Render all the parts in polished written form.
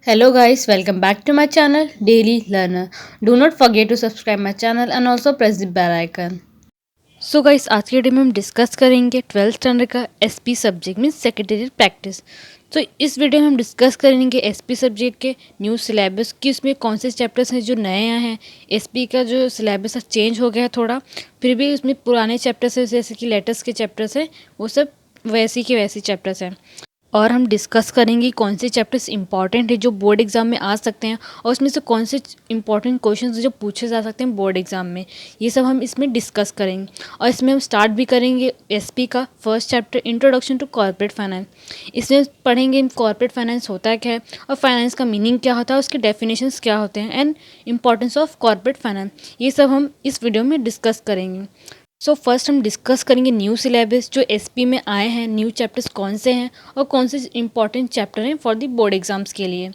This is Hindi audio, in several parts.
Hello guys, welcome back to my channel Daily Learner. Do not forget to subscribe my channel and also press the bell icon. So guys आज के वीडियो में हम डिस्कस करेंगे 12th स्टैंडर्ड का SP subject means secretariat practice. तो इस वीडियो में हम डिस्कस करेंगे एसपी सब्जेक्ट के न्यू सिलेबस कि उसमें कौन से चैप्टर्स हैं जो नए आए हैं। एसपी का जो सिलेबस है चेंज हो गया है थोड़ा, फिर भी उसमें पुराने चैप्टर्स हैं जैसे कि लेटर्स के चैप्टर्स हैं वो सब वैसे के वैसे चैप्टर्स हैं। और हम डिस्कस करेंगे कौन से चैप्टर्स इंपॉर्टेंट है जो बोर्ड एग्जाम में आ सकते हैं और उसमें से कौन से इंपॉर्टेंट क्वेश्चंस जो पूछे जा सकते हैं बोर्ड एग्जाम में, ये सब हम इसमें डिस्कस करेंगे। और इसमें हम स्टार्ट भी करेंगे एसपी का first chapter introduction to corporate finance. इसमें पढ़ेंगे कॉर्पोरेट फाइनेंस होता क्या है और फाइनेंस का मीनिंग क्या होता है, उसके डेफिनेशंस क्या होते हैं and importance of corporate finance, ये सब हम इस वीडियो में डिस्कस करेंगे। सो फर्स्ट हम डिस्कस करेंगे न्यू सिलेबस जो एसपी में आए हैं, न्यू चैप्टर्स कौन से हैं और कौन से इंपॉर्टेंट चैप्टर हैं फॉर द बोर्ड एग्जाम्स के लिए।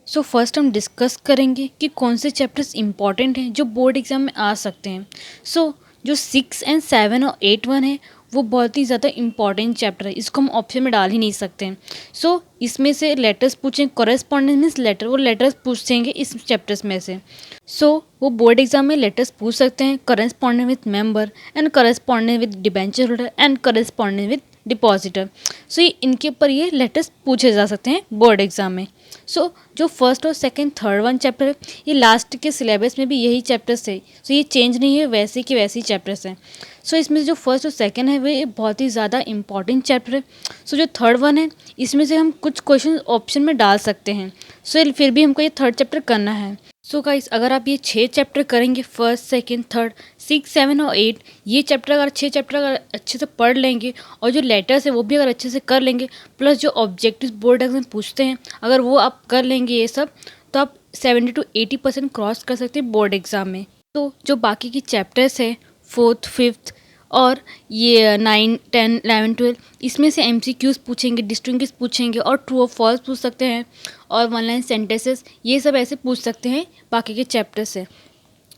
सो फर्स्ट हम डिस्कस करेंगे कि कौन से चैप्टर्स इंपॉर्टेंट हैं जो बोर्ड एग्जाम में आ सकते हैं। सो जो 6 एंड 7 और 8 1 है वो बहुत ही ज़्यादा इंपॉर्टेंट चैप्टर है, इसको हम ऑप्शन में डाल ही नहीं सकते हैं। सो इसमें से लेटर्स पूछें, कॉरेस्पॉन्डेंस मीन्स लेटर, वो लेटर्स पूछेंगे इस चैप्टर्स में से। सो वो बोर्ड एग्जाम में लेटर्स पूछ सकते हैं correspondent with member and correspondent with debenture holder and correspondent with depositor. So ये इनके ऊपर ये लेटर्स पूछे जा सकते हैं बोर्ड एग्जाम में। सो जो फर्स्ट और सेकंड थर्ड वन चैप्टर है ये लास्ट के सिलेबस में भी यही चैप्टर्स है, सो ये चेंज नहीं है, वैसे के वैसे ही चैप्टर्स हैं। सो इसमें जो फर्स्ट और सेकंड है वे बहुत ही ज़्यादा इंपॉर्टेंट चैप्टर है। सो जो थर्ड वन है इसमें से हम कुछ क्वेश्चन ऑप्शन में डाल सकते हैं। सो फिर भी हमको ये थर्ड चैप्टर करना है। सो गाइस अगर आप ये 6 चैप्टर करेंगे फर्स्ट सेकंड थर्ड 6 7 और 8, ये चैप्टर अगर 6 चैप्टर अगर अच्छे से पढ़ लेंगे और जो लेटर्स है वो भी अगर अच्छे से कर लेंगे, प्लस जो ऑब्जेक्टिव बोर्ड एग्जाम पूछते हैं अगर वो आप कर लेंगे ये सब, तो आप 70 to 80% क्रॉस कर सकते हैं बोर्ड एग्ज़ाम में। तो जो बाकी की चैप्टर्स है फोर्थ फिफ्थ और ये 9 10 11 12, इसमें से एमसीक्यूज पूछेंगे, डिस्टिंग्विश पूछेंगे और ट्रू और फॉल्स पूछ सकते हैं और वन लाइन सेंटेंसेस, ये सब ऐसे पूछ सकते हैं बाकी के चैप्टर से।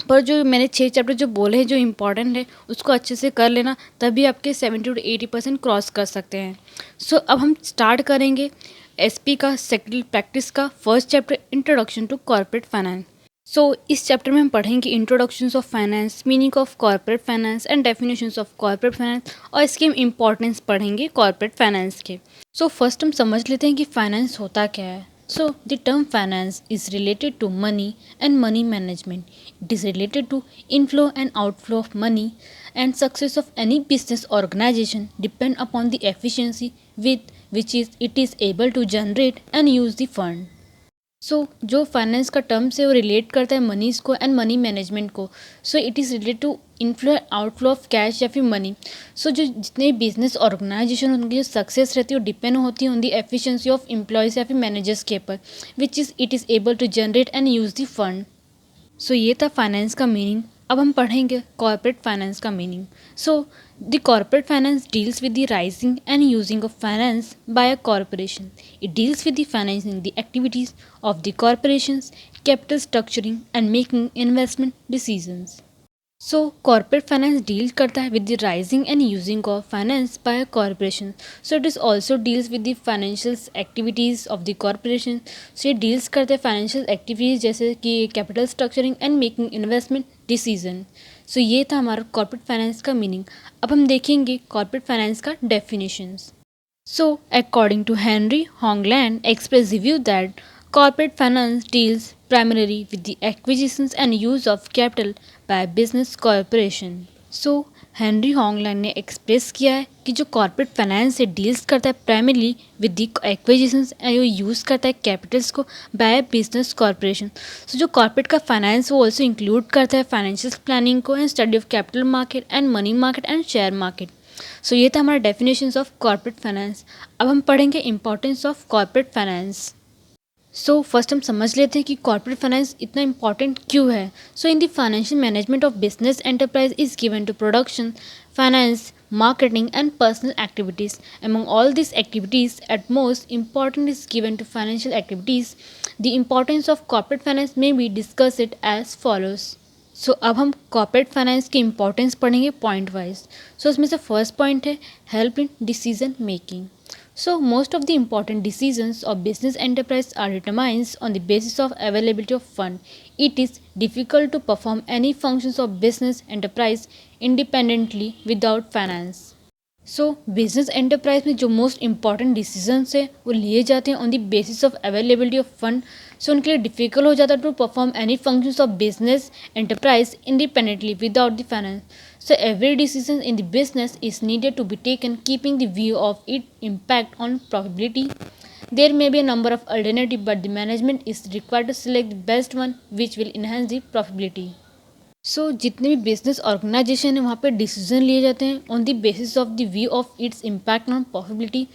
पर जो मैंने 6 चैप्टर जो बोले हैं जो इंपॉर्टेंट है उसको अच्छे से कर लेना, तभी आपके 70 to 80% क्रॉस कर सकते हैं। सो अब हम स्टार्ट करेंगे एसपी का सेक्रेटरी प्रैक्टिस का first chapter introduction to corporate finance. So इस चैप्टर में हम पढ़ेंगे introductions of finance, meaning of corporate finance and definitions of corporate finance, और इसके हम इंपॉर्टेंस पढ़ेंगे कॉर्पोरेट फाइनेंस के। सो फर्स्ट हम समझ लेते हैं कि फाइनेंस होता क्या है। So the term finance is related to money and money management. It is related to inflow and outflow of money and success of any business organisation depend upon the efficiency with which is it is able to generate and use the fund. So जो फाइनेंस का टर्म्स है वो रिलेट करता है मनीज को एंड मनी मैनेजमेंट को। So it is related to inflow outflow of cash या फिर मनी। सो जो जितने बिजनेस ऑर्गेनाइजेशन उनकी जो सक्सेस रहती है वो डिपेंड होती है on the efficiency of employees या फिर मैनेजर्स के ऊपर, which is it is able to generate and use the fund. So ये था फाइनेंस का मीनिंग। अब हम पढ़ेंगे कॉर्पोरेट फाइनेंस का meaning. So the corporate finance deals with the raising and using of finance by a corporation. It deals with the financing the activities of the corporations, capital structuring and making investment decisions. So corporate finance deal करता है with the raising and using of finance by corporation. So it is also deals with the financial activities of the corporation. So ये डील्स करते हैं फाइनेंशियल एक्टिविटीज़ जैसे कि capital structuring and making investment decision. So ये था हमारा कॉर्पोरेट फाइनेंस का मीनिंग। अब हम देखेंगे कॉर्पोरेट फाइनेंस का definitions. So, according to Henry Hongland, express the view that corporate finance deals primarily with the acquisitions and use of capital by business corporation. So, Henry Hoagland ने एक्सप्रेस किया है कि जो कॉर्पोरेट फाइनेंस से डील्स करता है primarily with the acquisitions and use करता है कैपिटल्स को बाय बिजनेस कॉर्पोरेशन। सो जो कॉर्पोरेट का फाइनेंस वो ऑल्सो इंक्लूड करता है फाइनेंशियल प्लानिंग को and study of capital market and money market and share market. So ये था हमारा डेफिनेशंस ऑफ कॉर्पोरेट फाइनेंस। अब हम पढ़ेंगे importance of corporate finance. So first हम समझ लेते हैं कि कॉर्पोरेट फाइनेंस इतना इंपॉर्टेंट क्यों है। So in the financial management of business enterprise is given to production, finance, marketing and personal activities. Among all these activities, at most important is given to financial activities. The importance of corporate finance may be discussed as follows. अब हम कॉर्पोरेट फाइनेंस की इंपॉर्टेंस पढ़ेंगे पॉइंट वाइज। उसमें से फर्स्ट पॉइंट है help in decision making. Most of the important decisions of business enterprise are determined on the basis of availability of fund. It is difficult to perform any functions of business enterprise independently without finance. Business enterprise में जो मोस्ट इंपॉर्टेंट डिसीजंस है वो लिए जाते हैं on the basis of availability of fund. उनके लिए डिफिकल्ट हो जाता है to perform any functions of business enterprise independently without the finance. Every decision in the business is needed to be taken keeping the view of its impact on profitability. There may be a number of alternatives, but the management is required to select the best one which will enhance the profitability. जितने भी बिजनेस ऑर्गेनाइजेशन है वहाँ पे डिसीजन लिए जाते हैं on the basis of the view of its impact on profitability,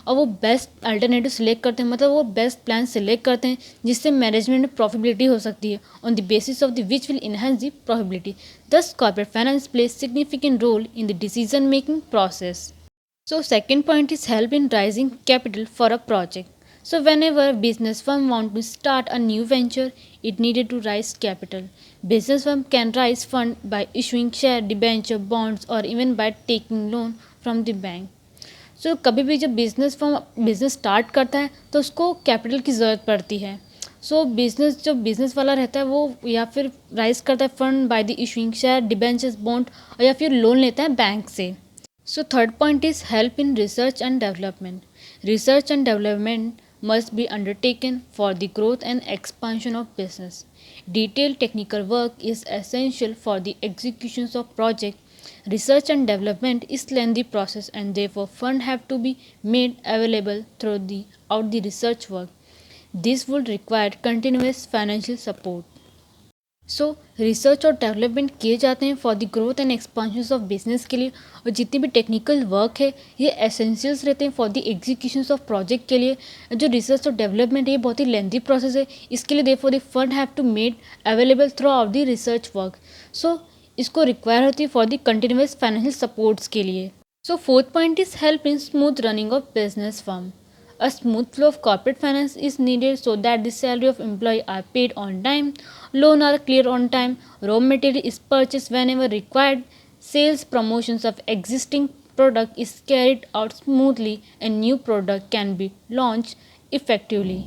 और वो बेस्ट अल्टरनेटिव सिलेक्ट करते हैं, मतलब वो बेस्ट प्लान सिलेक्ट करते हैं जिससे मैनेजमेंट में प्रॉफिटेबिलिटी हो सकती है on the basis of the which will enhance the profitability. Thus corporate finance play significant role in the decision making process. Second point is help in raising capital for a project. Whenever business firm want to start a new venture, it needed to raise capital. Business firm can raise fund by issuing share, debenture, bonds, or even by taking loan from the bank. कभी भी जब बिजनेस फर्म बिजनेस स्टार्ट करता है तो उसको कैपिटल की ज़रूरत पड़ती है। बिजनेस जो बिजनेस वाला रहता है वो या फिर राइज करता है fund by the issuing share, debentures, bond, और या फिर लोन लेता है बैंक से। Third point is help in research and development. Research and development must be undertaken for the growth and expansion of business. Detailed technical work is essential for the executions of project. Research and development is lengthy process and therefore funds have to be made available throughout the research work. This would require continuous financial support. Research और डेवलपमेंट किए जाते हैं for the growth and expansion of business के लिए, और जितनी भी टेक्निकल वर्क है ये एसेंशियल्स रहते हैं for the execution of project के लिए। जो रिसर्च और डेवलपमेंट है ये बहुत ही लेंथी प्रोसेस है, इसके लिए therefore the fund have to made available throughout the research work. इसको रिक्वायर होती है for the continuous financial supports के लिए। Fourth point is help in smooth running of business firm. A smooth flow of corporate finance is needed so that the salary of employee are paid on time, loan are clear on time, raw material is purchased whenever required, sales promotions of existing product is carried out smoothly, and new product can be launched effectively.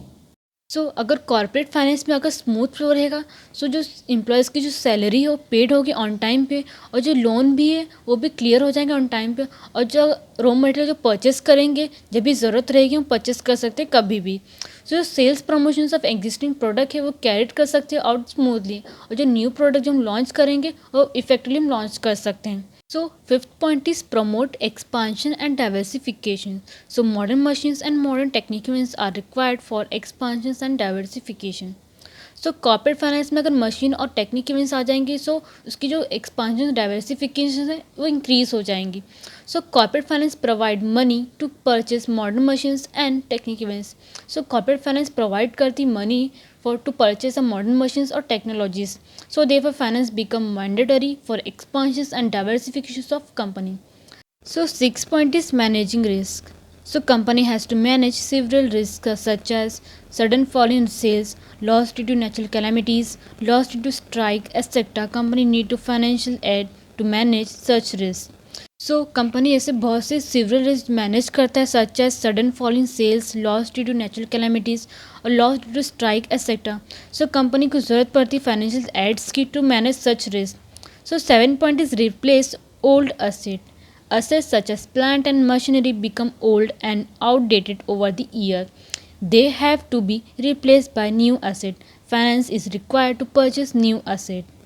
अगर कॉर्पोरेट फाइनेंस में अगर स्मूथ फ्लो रहेगा जो एम्प्लॉयज़ की जो सैलरी है वो पेड होगी ऑन टाइम पे, और जो लोन भी है वो भी क्लियर हो जाएंगे ऑन टाइम पे, और जो रॉ मटेरियल जो परचेस करेंगे जब भी ज़रूरत रहेगी हम परचेस कर सकते हैं कभी भी। जो sales promotions of existing product है वो कैरिड कर सकते हैं आउट स्मूथली, और जो न्यू प्रोडक्ट जो हम लॉन्च करेंगे वो इफेक्टिवली हम लॉन्च कर सकते हैं। Fifth point is promote expansion and diversification. Modern machines and modern techniques are required for expansions and diversification. Corporate finance में अगर मशीन और टेक्निक इवेंट्स आ जाएंगी उसकी जो एक्सपांशन डाइवर्सिफिकेशन है वो इंक्रीज हो जाएंगी। Corporate finance provide money to purchase modern machines and technique events. Corporate finance provide करती money to purchase a modern machines or technologies. Therefore finance become mandatory for expansions and diversifications of company. Sixth point is managing risk. Company has to manage several risks such as sudden fall in sales, loss due to natural calamities, loss due to strike, etc. Company need to financial aid to manage such risks. Company ऐसे बहुत से सिविल रिस्क मैनेज करता है such as sudden fall in sales, loss due to natural calamities और loss due to strike etcetera. Company को ज़रूरत पड़ती है फाइनेंशियल एड्स की to manage such risk. Seven point is replace old asset. Assets such as plant and machinery become old and outdated over the year. They have to be replaced by new asset. Finance is required to purchase new asset.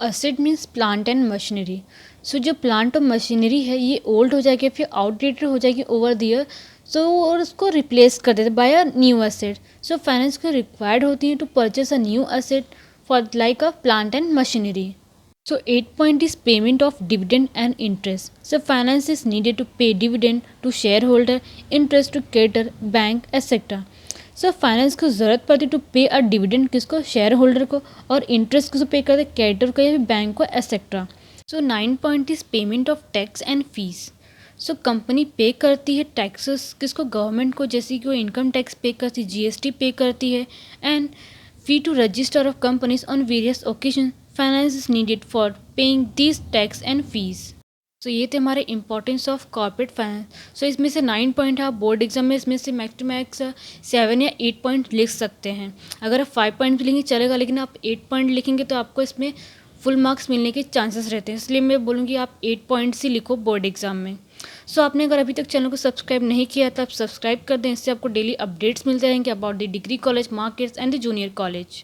Asset means plant and machinery. जो प्लांट और मशीनरी है ये ओल्ड हो जाएगी फिर आउटडेटेड हो जाएगी ओवर द ईयर, और उसको रिप्लेस कर देते by a new asset. Finance को रिक्वायर्ड होती है to purchase a new asset for like a plant and machinery. Eight point is payment of dividend and interest. Finance is needed to pay dividend to share holder, interest to creditor, bank etcetera. Finance को ज़रूरत पड़ती टू पे अ डिविडेंड किसको, शेयर होल्डर को, और इंटरेस्ट किसको पे करते, क्रेडिटर को या फिर बैंक को etcetera. 9 point is payment of tax and fees. Company पे करती है टैक्सेस किसको, गवर्नमेंट को, जैसे कि वो इनकम टैक्स पे करती है, जीएसटी पे करती है, and fee to register of companies on various occasion finance is needed for paying this tax and fees. So ये थे हमारे importance of corporate finance. So इसमें से 9 पॉइंट है, आप बोर्ड एग्जाम में इसमें से मैक्स टू मैक्स 7 या 8 पॉइंट लिख सकते हैं। अगर आप 5 पॉइंट भी लिखेंगे चलेगा, लेकिन आप 8 पॉइंट लिखेंगे तो आपको इसमें फुल मार्क्स मिलने के चांसेस रहते हैं, इसलिए मैं बोलूँगी आप 8 पॉइंट्स ही लिखो बोर्ड एग्जाम में। सो आपने अगर अभी तक चैनल को सब्सक्राइब नहीं किया तो आप सब्सक्राइब कर दें, इससे आपको डेली अपडेट्स मिलते रहेंगे about the degree college, markets and the junior college.